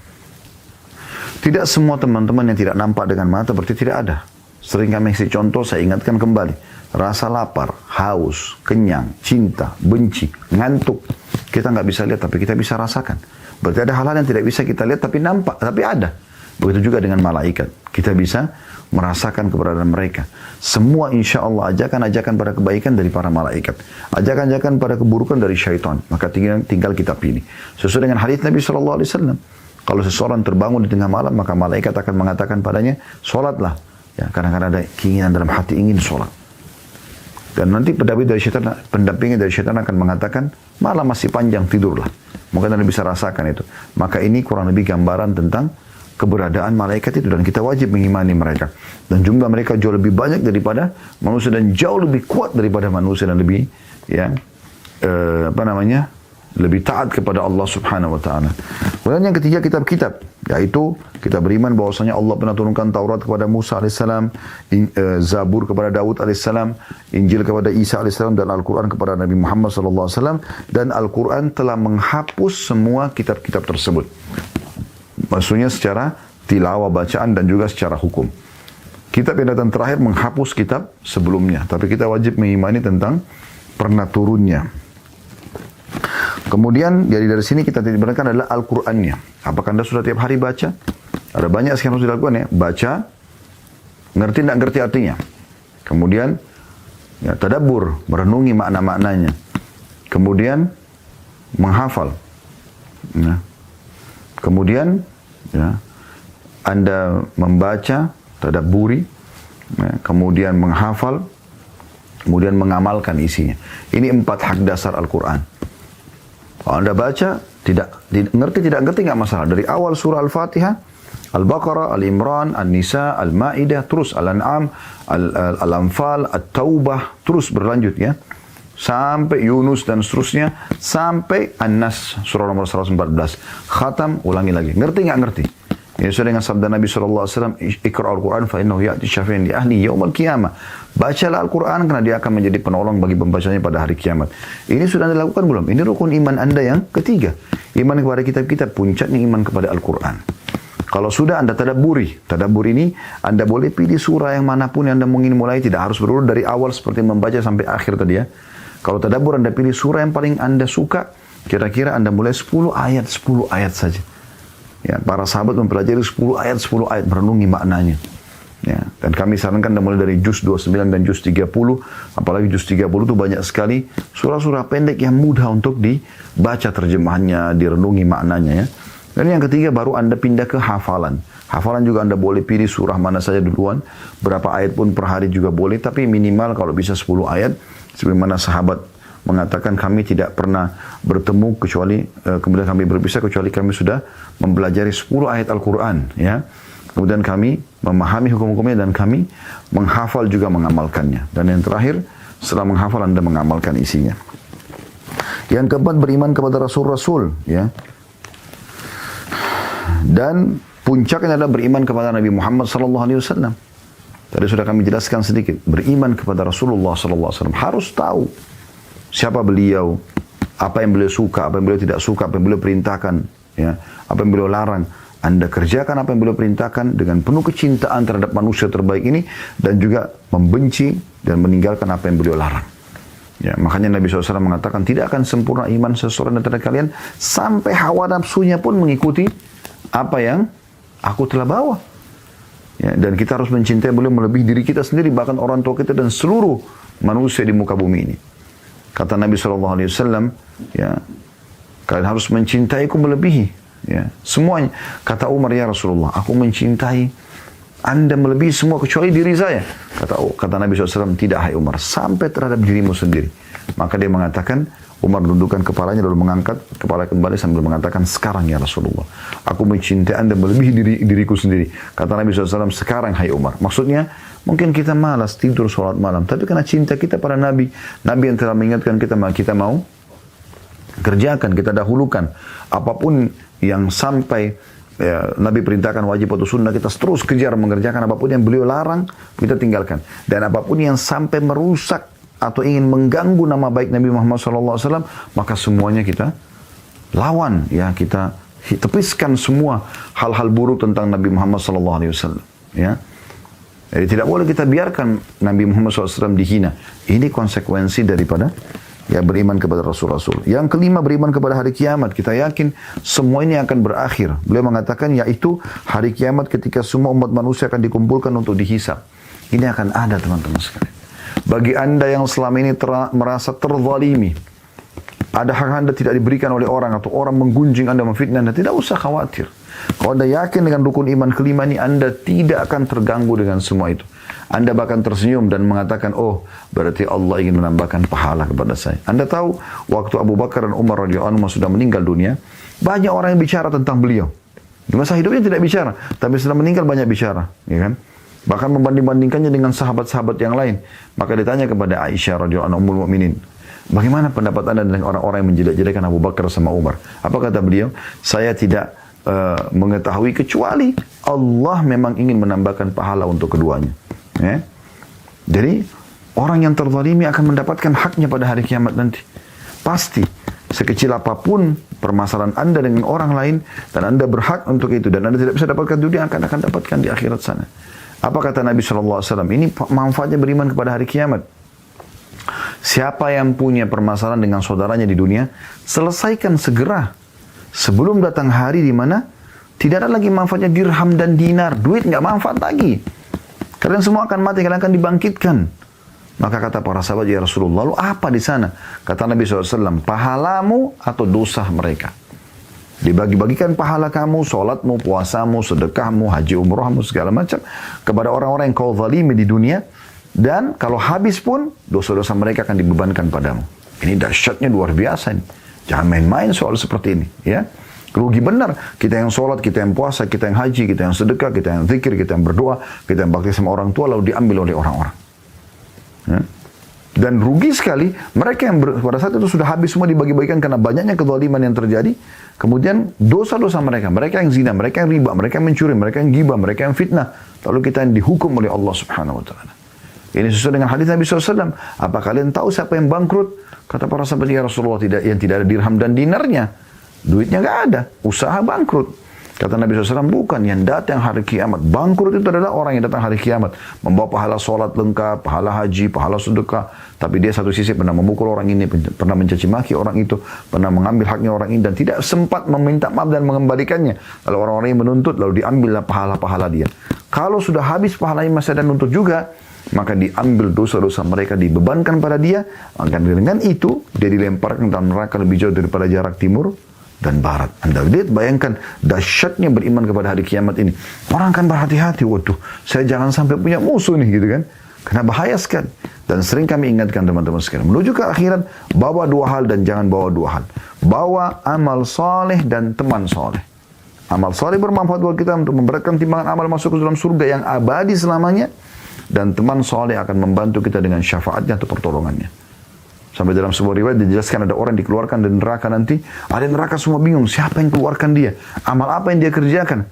A: Tidak semua teman-teman yang tidak nampak dengan mata berarti tidak ada. Sering kami kasih contoh, saya ingatkan kembali. Rasa lapar, haus, kenyang, cinta, benci, ngantuk. Kita nggak bisa lihat tapi kita bisa rasakan. Berarti ada hal-hal yang tidak bisa kita lihat tapi nampak, tapi ada. Begitu juga dengan malaikat. Kita bisa merasakan keberadaan mereka. Semua insya Allah ajakan-ajakan pada kebaikan dari para malaikat. Ajakan-ajakan pada keburukan dari syaitan. Maka tinggal kita pilih. Sesuai dengan hadits Nabi SAW. Kalau seseorang terbangun di tengah malam, maka malaikat akan mengatakan padanya, sholatlah. Ya, kadang-kadang ada keinginan dalam hati ingin sholat. Dan nanti pendampingnya dari syaitan akan mengatakan, malam masih panjang, tidurlah. Mungkin Anda bisa rasakan itu. Maka ini kurang lebih gambaran tentang keberadaan malaikat itu. Dan kita wajib mengimani mereka. Dan jumlah mereka jauh lebih banyak daripada manusia, dan jauh lebih kuat daripada manusia, dan lebih, ya, lebih taat kepada Allah subhanahu wa ta'ala. Kemudian yang ketiga, kitab-kitab. Yaitu kita beriman bahwasanya Allah pernah turunkan Taurat kepada Musa AS, Zabur kepada Daud AS, Injil kepada Isa AS, dan Al-Quran kepada Nabi Muhammad SAW. Dan Al-Quran telah menghapus semua kitab-kitab tersebut. Maksudnya secara tilawah, bacaan, dan juga secara hukum. Kitab yang datang terakhir menghapus kitab sebelumnya. Tapi kita wajib mengimani tentang pernah turunnya. Kemudian dari sini kita dibenarkan adalah Al-Qur'annya. Apakah Anda sudah tiap hari baca? Ada banyak sekarang sudah dilakukan, ya. Baca, ngerti tidak ngerti artinya. Kemudian ya, tadabbur, merenungi makna-maknanya. Kemudian menghafal. Ya. Kemudian ya, Anda membaca, tadabburi, ya, kemudian menghafal, kemudian mengamalkan isinya. Ini 4 hak dasar Al-Quran. Kalau Anda baca, tidak ngerti nggak masalah. Dari awal surah Al-Fatihah, Al-Baqarah, Al-Imran, An-Nisa, Al-Ma'idah, terus Al-An'am, Al-Anfal, At-Taubah, terus berlanjut ya. Sampai Yunus dan seterusnya, sampai An-Nas, surah nomor 114. Khatam, ulangi lagi. Ngerti nggak ngerti? Ini sesuai dengan sabda Nabi SAW, Iqra' al-Quran fa'innahu ya'ti syafi'in li ahli yawmal qiyamah. Bacalah Al-Quran karena dia akan menjadi penolong bagi pembacanya pada hari kiamat. Ini sudah Anda lakukan belum? Ini rukun iman Anda yang ketiga. Iman kepada kitab-kitab, puncaknya iman kepada Al-Quran. Kalau sudah Anda tadabburi, tadabbur ini Anda boleh pilih surah yang manapun yang Anda ingin mulai, tidak harus berurut dari awal seperti membaca sampai akhir tadi ya. Kalau tadabbur Anda pilih surah yang paling Anda suka, kira-kira Anda mulai 10 ayat saja. Ya, para sahabat mempelajari 10 ayat, merenungi maknanya. Ya, dan kami sarankan Anda mulai dari juz 29 dan juz 30, apalagi juz 30 itu banyak sekali surah-surah pendek yang mudah untuk dibaca terjemahannya, direnungi maknanya ya. Dan yang ketiga baru Anda pindah ke hafalan. Hafalan juga Anda boleh pilih surah mana saja duluan, berapa ayat pun per hari juga boleh, tapi minimal kalau bisa 10 ayat, sebagaimana sahabat mengatakan kami tidak pernah bertemu kecuali kemudian kami berpisah kecuali kami sudah mempelajari 10 ayat Al-Quran ya. Kemudian kami memahami hukum-hukumnya dan kami menghafal juga mengamalkannya. Dan yang terakhir setelah menghafal Anda mengamalkan isinya. Yang keempat beriman kepada Rasul-Rasul ya. Dan puncaknya adalah beriman kepada Nabi Muhammad SAW. Tadi sudah kami jelaskan sedikit. Beriman kepada Rasulullah SAW harus tahu siapa beliau, apa yang beliau suka, apa yang beliau tidak suka, apa yang beliau perintahkan, ya, apa yang beliau larang. Anda kerjakan apa yang beliau perintahkan dengan penuh kecintaan terhadap manusia terbaik ini dan juga membenci dan meninggalkan apa yang beliau larang. Ya, makanya Nabi SAW mengatakan tidak akan sempurna iman seseorang antara kalian sampai hawa nafsunya pun mengikuti apa yang aku telah bawa. Ya, dan kita harus mencintai beliau melebihi diri kita sendiri, bahkan orang tua kita dan seluruh manusia di muka bumi ini. Kata Nabi SAW, ya, kalian harus mencintaiku melebihi, ya, semuanya. Kata Umar, ya Rasulullah, aku mencintai Anda melebihi semua kecuali diri saya. Kata Nabi SAW, tidak hai Umar, sampai terhadap dirimu sendiri. Maka dia mengatakan, Umar dudukkan kepalanya lalu mengangkat kepala kembali sambil mengatakan, sekarang ya Rasulullah, aku mencintai Anda melebihi diriku sendiri. Kata Nabi SAW, sekarang hai Umar. Maksudnya, mungkin kita malas tidur sholat malam, tapi karena cinta kita pada Nabi, Nabi yang telah mengingatkan kita mau kerjakan, kita dahulukan. Apapun yang sampai ya, Nabi perintahkan wajib atau sunnah, kita terus kejar mengerjakan. Apapun yang beliau larang, kita tinggalkan. Dan apapun yang sampai merusak atau ingin mengganggu nama baik Nabi Muhammad SAW, maka semuanya kita lawan, ya, kita tepiskan semua hal-hal buruk tentang Nabi Muhammad SAW, ya. Jadi tidak boleh kita biarkan Nabi Muhammad SAW dihina. Ini konsekuensi daripada ya beriman kepada Rasul-Rasul. Yang kelima beriman kepada hari kiamat. Kita yakin semua ini akan berakhir. Beliau mengatakan yaitu hari kiamat ketika semua umat manusia akan dikumpulkan untuk dihisab. Ini akan ada teman-teman sekalian. Bagi Anda yang selama ini merasa terzalimi, ada hak Anda tidak diberikan oleh orang atau orang menggunjing Anda, memfitnah Anda, tidak usah khawatir. Kalau Anda yakin dengan rukun iman kelima ini, Anda tidak akan terganggu dengan semua itu. Anda bahkan tersenyum dan mengatakan, oh berarti Allah ingin menambahkan pahala kepada saya. Anda tahu waktu Abu Bakar dan Umar radhiyallahu anhum sudah meninggal dunia, banyak orang yang bicara tentang beliau. Di masa hidupnya tidak bicara, tapi setelah meninggal banyak bicara, ya kan? Bahkan membanding-bandingkannya dengan sahabat-sahabat yang lain. Maka ditanya kepada Aisyah radhiyallahu anha ummul mukminin, bagaimana pendapat Anda dengan orang-orang yang menjelek-jelekan Abu Bakar sama Umar? Apa kata beliau? Saya tidak mengetahui kecuali Allah memang ingin menambahkan pahala untuk keduanya. Ya? Jadi orang yang terzalimi akan mendapatkan haknya pada hari kiamat nanti. Pasti. Sekecil apapun permasalahan Anda dengan orang lain dan Anda berhak untuk itu dan Anda tidak bisa dapatkan dunia, akan dapatkan di akhirat sana. Apa kata Nabi SAW? Ini manfaatnya beriman kepada hari kiamat. Siapa yang punya permasalahan dengan saudaranya di dunia, selesaikan segera. Sebelum datang hari di mana tidak ada lagi manfaatnya dirham dan dinar. Duit nggak manfaat lagi. Kalian semua akan mati, kalian akan dibangkitkan. Maka kata para sahabat, ya Rasulullah, lalu apa di sana? Kata Nabi SAW, pahalamu atau dosa mereka. Dibagi-bagikan pahala kamu, sholatmu, puasamu, sedekahmu, haji umrahmu, segala macam kepada orang-orang yang kau zalimi di dunia. Dan kalau habis pun, dosa-dosa mereka akan dibebankan padamu. Ini dahsyatnya luar biasa. Ini. Jangan main-main soal seperti ini. Ya, rugi benar. Kita yang sholat, kita yang puasa, kita yang haji, kita yang sedekah, kita yang zikir, kita yang berdoa, kita yang bakti sama orang tua, lalu diambil oleh orang-orang. Ya. Dan rugi sekali mereka yang pada saat itu sudah habis semua dibagi-bagikan karena banyaknya kezaliman yang terjadi. Kemudian dosa-dosa mereka yang zina, mereka yang riba, mereka yang mencuri, mereka yang ghibah, mereka yang fitnah. Lalu kita yang dihukum oleh Allah Subhanahu Wa Taala. Ini sesuai dengan hadis Nabi SAW. Apa kalian tahu siapa yang bangkrut? Kata para sahabat, ya Rasulullah, yang tidak ada dirham dan dinarnya. Duitnya nggak ada, usaha bangkrut. Kata Nabi SAW, bukan, yang datang hari kiamat. Bangkrut itu adalah orang yang datang hari kiamat. Membawa pahala sholat lengkap, pahala haji, pahala sedekah. Tapi dia satu sisi pernah memukul orang ini, pernah mencaci maki orang itu, pernah mengambil haknya orang ini, dan tidak sempat meminta maaf dan mengembalikannya. Lalu orang-orang yang menuntut, lalu diambillah pahala-pahala dia. Kalau sudah habis pahalanya masih ada nuntut juga, maka diambil dosa-dosa mereka, dibebankan pada dia. Maka dengan itu, dia dilemparkan dalam neraka lebih jauh daripada jarak timur dan barat. Anda lihat, bayangkan dahsyatnya beriman kepada hari kiamat ini. Orang akan berhati-hati, waduh, saya jangan sampai punya musuh nih, gitu kan. Karena bahaya sekali. Dan sering kami ingatkan teman-teman sekalian, menuju ke akhirat, bawa dua hal dan jangan bawa dua hal. Bawa amal soleh dan teman soleh. Amal soleh bermanfaat buat kita untuk memberatkan timbangan amal masuk ke dalam surga yang abadi selamanya. Dan teman soleh akan membantu kita dengan syafaatnya atau pertolongannya. Sampai dalam sebuah riwayat dijelaskan ada orang dikeluarkan dari neraka nanti. Ada neraka semua bingung, siapa yang keluarkan dia? Amal apa yang dia kerjakan?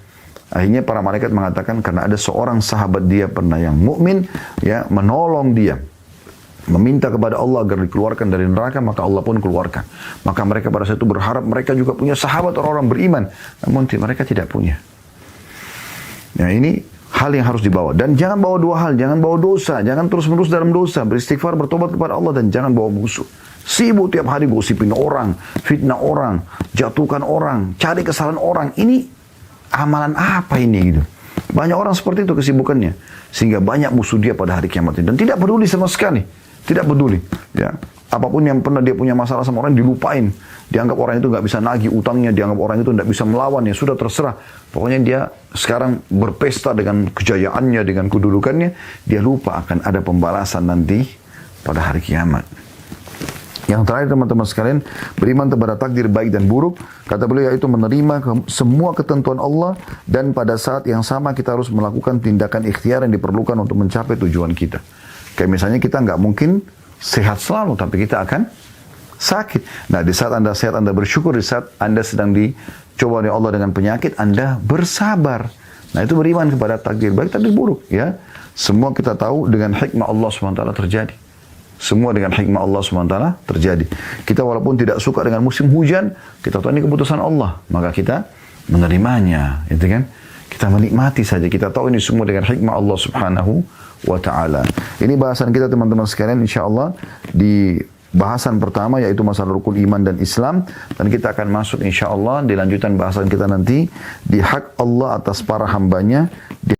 A: Akhirnya para malaikat mengatakan karena ada seorang sahabat dia pernah yang mukmin, ya, menolong dia. Meminta kepada Allah agar dikeluarkan dari neraka, maka Allah pun keluarkan. Maka mereka pada saat itu berharap mereka juga punya sahabat orang-orang beriman. Namun mereka tidak punya. Nah, ini hal yang harus dibawa. Dan jangan bawa dua hal. Jangan bawa dosa. Jangan terus-menerus dalam dosa. Beristighfar, bertobat kepada Allah. Dan jangan bawa musuh. Sibuk tiap hari gosipin orang. Fitnah orang. Jatuhkan orang. Cari kesalahan orang. Ini amalan apa ini gitu. Banyak orang seperti itu kesibukannya. Sehingga banyak musuh dia pada hari kiamat ini. Dan tidak peduli sama sekali. Tidak peduli. Ya. Apapun yang pernah dia punya masalah sama orang dilupain. Dianggap orang itu nggak bisa nagih utangnya, dianggap orang itu nggak bisa melawan, ya sudah terserah. Pokoknya dia sekarang berpesta dengan kejayaannya, dengan kedudukannya, dia lupa akan ada pembalasan nanti pada hari kiamat. Yang terakhir teman-teman sekalian, beriman kepada takdir baik dan buruk. Kata beliau yaitu menerima semua ketentuan Allah dan pada saat yang sama kita harus melakukan tindakan ikhtiar yang diperlukan untuk mencapai tujuan kita. Kayak misalnya kita nggak mungkin sehat selalu, tapi kita akan sakit. Nah, di saat Anda sehat, Anda bersyukur. Di saat Anda sedang dicoba oleh Allah dengan penyakit, Anda bersabar. Nah, itu beriman kepada takdir baik, takdir buruk. Ya, semua kita tahu dengan hikmah Allah SWT terjadi. Semua dengan hikmah Allah SWT terjadi. Kita walaupun tidak suka dengan musim hujan, kita tahu ini keputusan Allah. Maka kita menerimanya. Gitu kan? Kita menikmati saja. Kita tahu ini semua dengan hikmah Allah Subhanahu wa Ta'ala. Ini bahasan kita teman-teman sekalian, insyaAllah di bahasan pertama yaitu masalah rukun iman dan Islam, dan kita akan masuk insyaallah di lanjutan bahasan kita nanti di hak Allah atas para hambanya, di